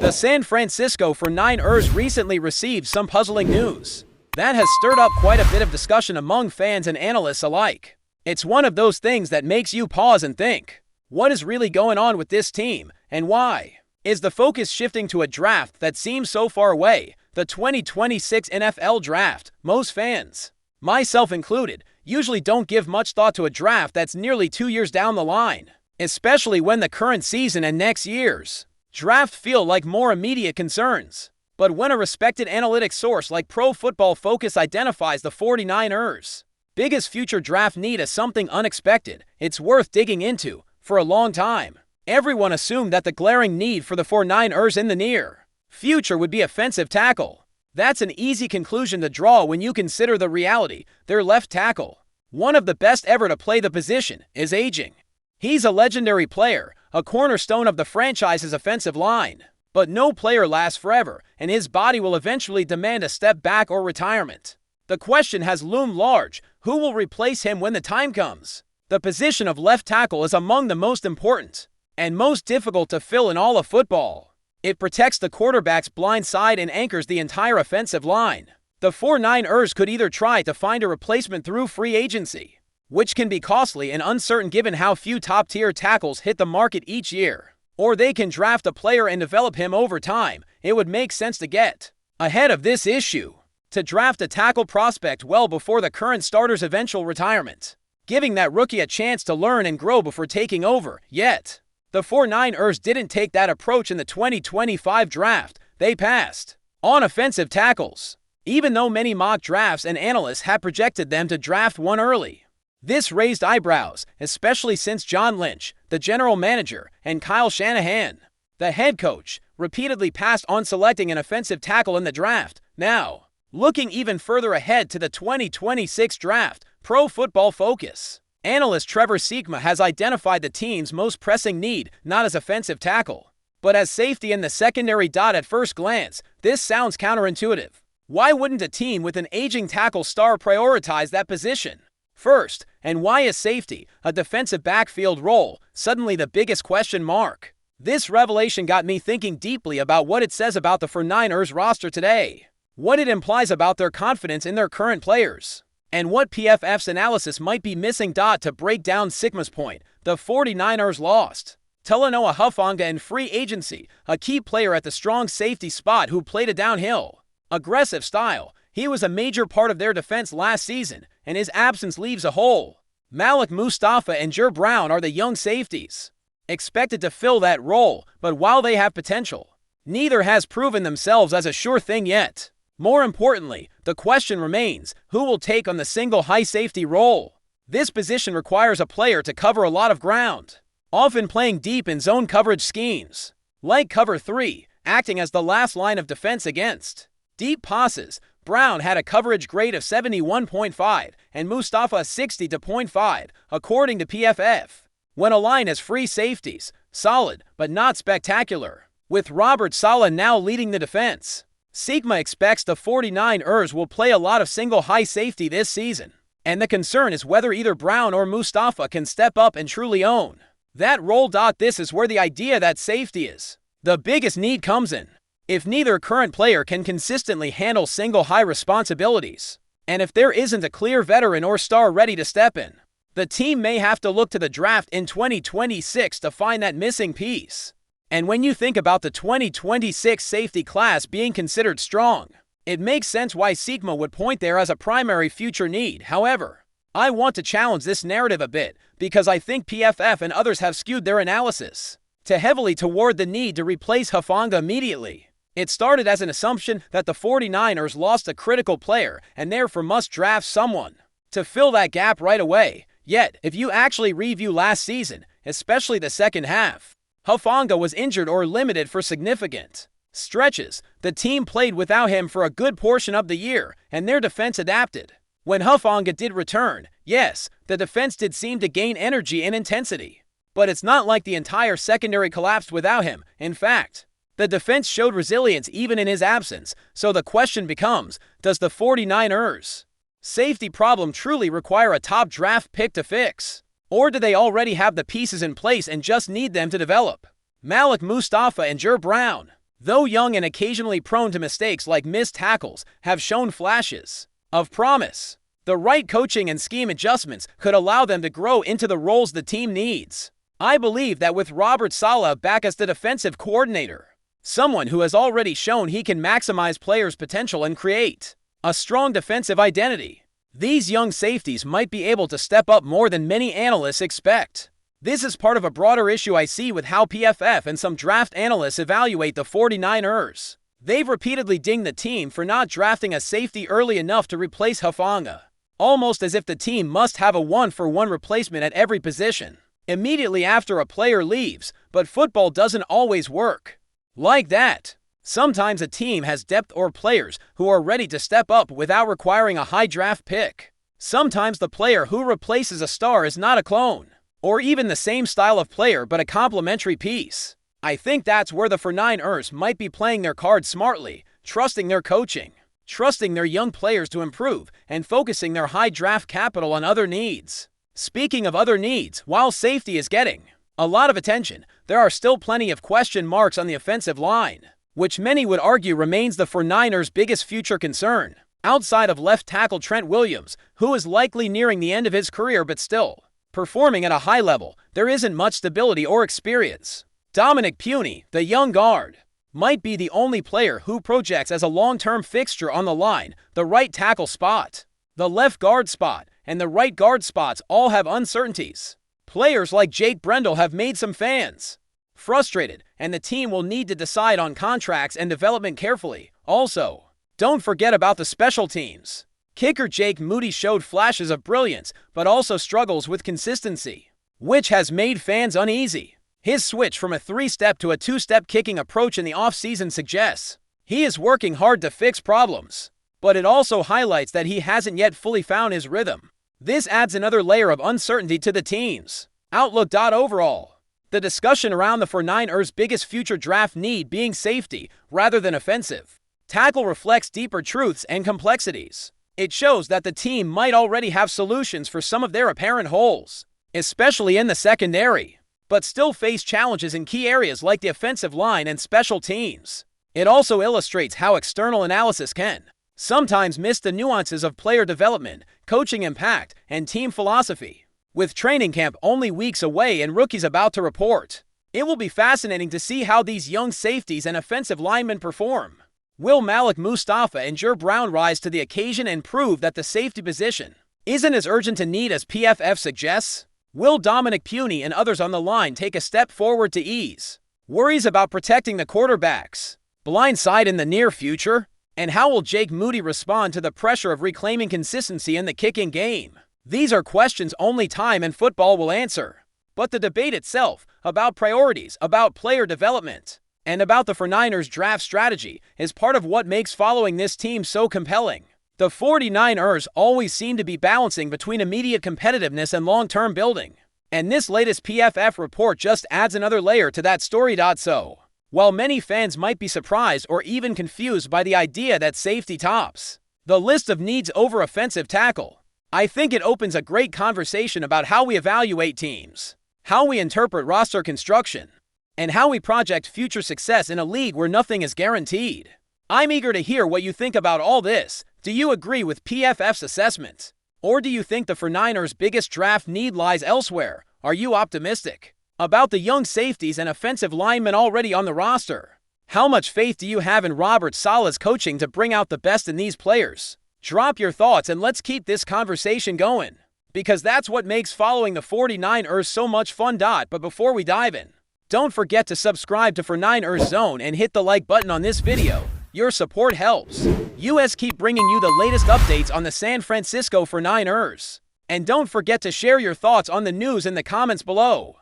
The San Francisco 49ers recently received some puzzling news that has stirred up quite a bit of discussion among fans and analysts alike. It's one of those things that makes you pause and think, what is really going on with this team, and why? Is the focus shifting to a draft that seems so far away, the 2026 NFL draft? Most fans, myself included, usually don't give much thought to a draft that's nearly 2 years down the line, especially when the current season and next year's draft feel like more immediate concerns. But when a respected analytics source like Pro Football Focus identifies the 49ers' biggest future draft need as something unexpected, it's worth digging into. For a long time, everyone assumed that the glaring need for the 49ers in the near future would be offensive tackle. That's an easy conclusion to draw when you consider the reality. Their left tackle, one of the best ever to play the position, is aging. He's a legendary player, a cornerstone of the franchise's offensive line. But no player lasts forever, and his body will eventually demand a step back or retirement. The question has loomed large: who will replace him when the time comes? The position of left tackle is among the most important and most difficult to fill in all of football. It protects the quarterback's blind side and anchors the entire offensive line. The 49ers could either try to find a replacement through free agency, which can be costly and uncertain given how few top-tier tackles hit the market each year, or they can draft a player and develop him over time. It would make sense to get ahead of this issue, to draft a tackle prospect well before the current starter's eventual retirement, giving that rookie a chance to learn and grow before taking over. Yet, the 49ers didn't take that approach in the 2025 draft. They passed on offensive tackles, even though many mock drafts and analysts had projected them to draft one early. This raised eyebrows, especially since John Lynch, the general manager, and Kyle Shanahan, the head coach, repeatedly passed on selecting an offensive tackle in the draft. Now, looking even further ahead to the 2026 draft, Pro Football Focus analyst Trevor Siekema has identified the team's most pressing need not as offensive tackle, but as safety in the secondary. At first glance, this sounds counterintuitive. Why wouldn't a team with an aging tackle star prioritize that position first? And why is safety, a defensive backfield role, suddenly the biggest question mark? This revelation got me thinking deeply about what it says about the 49ers roster today, what it implies about their confidence in their current players, and what PFF's analysis might be missing. To break down Siekema's point, the 49ers lost Talanoa Hufanga in free agency, a key player at the strong safety spot who played a downhill, aggressive style. He was a major part of their defense last season, and his absence leaves a hole. Malik Mustafa and Jer Brown are the young safeties expected to fill that role, but while they have potential, neither has proven themselves as a sure thing yet. More importantly, the question remains, who will take on the single high safety role? This position requires a player to cover a lot of ground, often playing deep in zone coverage schemes, like Cover 3, acting as the last line of defense against deep passes. Brown had a coverage grade of 71.5 and Mustafa 60.5, according to PFF. When aligned as free safeties, solid but not spectacular. With Robert Saleh now leading the defense, Siekema expects the 49ers will play a lot of single high safety this season, and the concern is whether either Brown or Mustafa can step up and truly own that role. This is where the idea that safety is the biggest need comes in. If neither current player can consistently handle single high responsibilities, and if there isn't a clear veteran or star ready to step in, the team may have to look to the draft in 2026 to find that missing piece. And when you think about the 2026 safety class being considered strong, it makes sense why Siekema would point there as a primary future need. However, I want to challenge this narrative a bit, because I think PFF and others have skewed their analysis heavily toward the need to replace Hufanga immediately. It started as an assumption that the 49ers lost a critical player and therefore must draft someone to fill that gap right away. Yet, if you actually review last season, especially the second half, Hufanga was injured or limited for significant stretches. The team played without him for a good portion of the year, and their defense adapted. When Hufanga did return, yes, the defense did seem to gain energy and intensity. But it's not like the entire secondary collapsed without him. In fact, the defense showed resilience even in his absence. So the question becomes, does the 49ers' safety problem truly require a top draft pick to fix? Or do they already have the pieces in place and just need them to develop? Malik Mustafa and Jer Brown, though young and occasionally prone to mistakes like missed tackles, have shown flashes of promise. The right coaching and scheme adjustments could allow them to grow into the roles the team needs. I believe that with Robert Saleh back as the defensive coordinator, someone who has already shown he can maximize players' potential and create a strong defensive identity, these young safeties might be able to step up more than many analysts expect. This is part of a broader issue I see with how PFF and some draft analysts evaluate the 49ers. They've repeatedly dinged the team for not drafting a safety early enough to replace Hufanga, almost as if the team must have a one-for-one replacement at every position immediately after a player leaves, but football doesn't always work like that. Sometimes a team has depth or players who are ready to step up without requiring a high draft pick. Sometimes the player who replaces a star is not a clone, or even the same style of player but a complementary piece. I think that's where the 49ers might be playing their cards smartly, trusting their coaching, trusting their young players to improve, and focusing their high draft capital on other needs. Speaking of other needs, while safety is getting a lot of attention, there are still plenty of question marks on the offensive line, which many would argue remains the 49ers' biggest future concern. Outside of left tackle Trent Williams, who is likely nearing the end of his career but still performing at a high level, there isn't much stability or experience. Dominic Puny, the young guard, might be the only player who projects as a long-term fixture on the line. The right tackle spot, the left guard spot, and the right guard spots all have uncertainties. Players like Jake Brendel have made some fans frustrated, and the team will need to decide on contracts and development carefully. Also, don't forget about the special teams. Kicker Jake Moody showed flashes of brilliance, but also struggles with consistency, which has made fans uneasy. His switch from a 3-step to a 2-step kicking approach in the offseason suggests he is working hard to fix problems, but it also highlights that he hasn't yet fully found his rhythm. This adds another layer of uncertainty to the team's outlook. Overall, the discussion around the 49ers' biggest future draft need being safety rather than offensive tackle reflects deeper truths and complexities. It shows that the team might already have solutions for some of their apparent holes, especially in the secondary, but still face challenges in key areas like the offensive line and special teams. It also illustrates how external analysis can sometimes miss the nuances of player development, coaching impact, and team philosophy. With training camp only weeks away and rookies about to report, it will be fascinating to see how these young safeties and offensive linemen perform. Will Malik Mustafa and Jer Brown rise to the occasion and prove that the safety position isn't as urgent a need as PFF suggests? Will Dominic Puny and others on the line take a step forward to ease worries about protecting the quarterbacks blind side in the near future? And how will Jake Moody respond to the pressure of reclaiming consistency in the kicking game? These are questions only time and football will answer. But the debate itself, about priorities, about player development, and about the 49ers draft strategy is part of what makes following this team so compelling. The 49ers always seem to be balancing between immediate competitiveness and long-term building. And this latest PFF report just adds another layer to that story. So, while many fans might be surprised or even confused by the idea that safety tops the list of needs over offensive tackle, I think it opens a great conversation about how we evaluate teams, how we interpret roster construction, and how we project future success in a league where nothing is guaranteed. I'm eager to hear what you think about all this. Do you agree with PFF's assessment? Or do you think the 49ers' biggest draft need lies elsewhere? Are you optimistic about the young safeties and offensive linemen already on the roster? How much faith do you have in Robert Saleh's coaching to bring out the best in these players? Drop your thoughts and let's keep this conversation going, because that's what makes following the 49ers so much fun. But before we dive in, don't forget to subscribe to 49ers Zone and hit the like button on this video. Your support helps us keep bringing you the latest updates on the San Francisco 49ers. And don't forget to share your thoughts on the news in the comments below.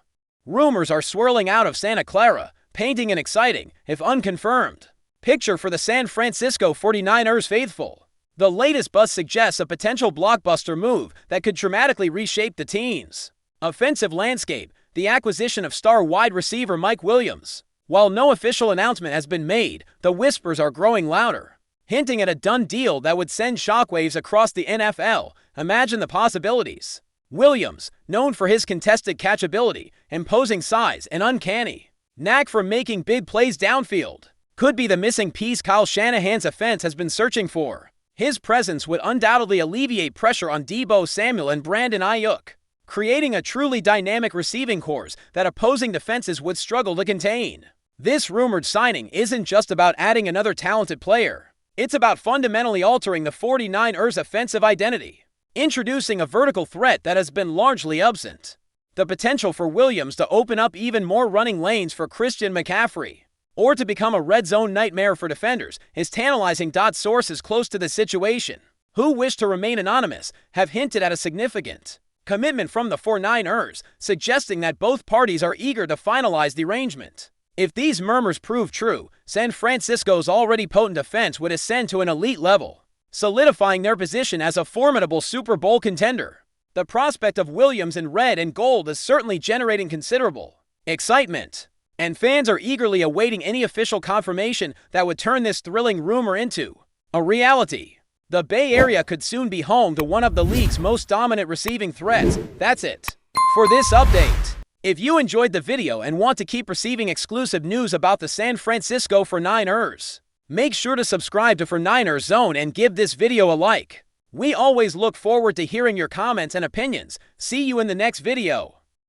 Rumors are swirling out of Santa Clara, painting an exciting, if unconfirmed, picture for the San Francisco 49ers faithful. The latest buzz suggests a potential blockbuster move that could dramatically reshape the team's offensive landscape, the acquisition of star wide receiver Mike Williams. While no official announcement has been made, the whispers are growing louder, hinting at a done deal that would send shockwaves across the NFL. Imagine the possibilities. Williams, known for his contested catchability, imposing size, and uncanny knack for making big plays downfield, could be the missing piece Kyle Shanahan's offense has been searching for. His presence would undoubtedly alleviate pressure on Deebo Samuel and Brandon Ayuk, creating a truly dynamic receiving corps that opposing defenses would struggle to contain. This rumored signing isn't just about adding another talented player. It's about fundamentally altering the 49ers' offensive identity, introducing a vertical threat that has been largely absent. The potential for Williams to open up even more running lanes for Christian McCaffrey, or to become a red zone nightmare for defenders, is tantalizing. Sources close to the situation, who wish to remain anonymous, have hinted at a significant commitment from the 49ers, suggesting that both parties are eager to finalize the arrangement. If these murmurs prove true, San Francisco's already potent defense would ascend to an elite level, solidifying their position as a formidable Super Bowl contender. The prospect of Williams in red and gold is certainly generating considerable excitement, and fans are eagerly awaiting any official confirmation that would turn this thrilling rumor into a reality. The Bay Area could soon be home to one of the league's most dominant receiving threats. That's it for this update. If you enjoyed the video and want to keep receiving exclusive news about the San Francisco 49ers, make sure to subscribe to 49ers Zone and give this video a like. We always look forward to hearing your comments and opinions. See you in the next video.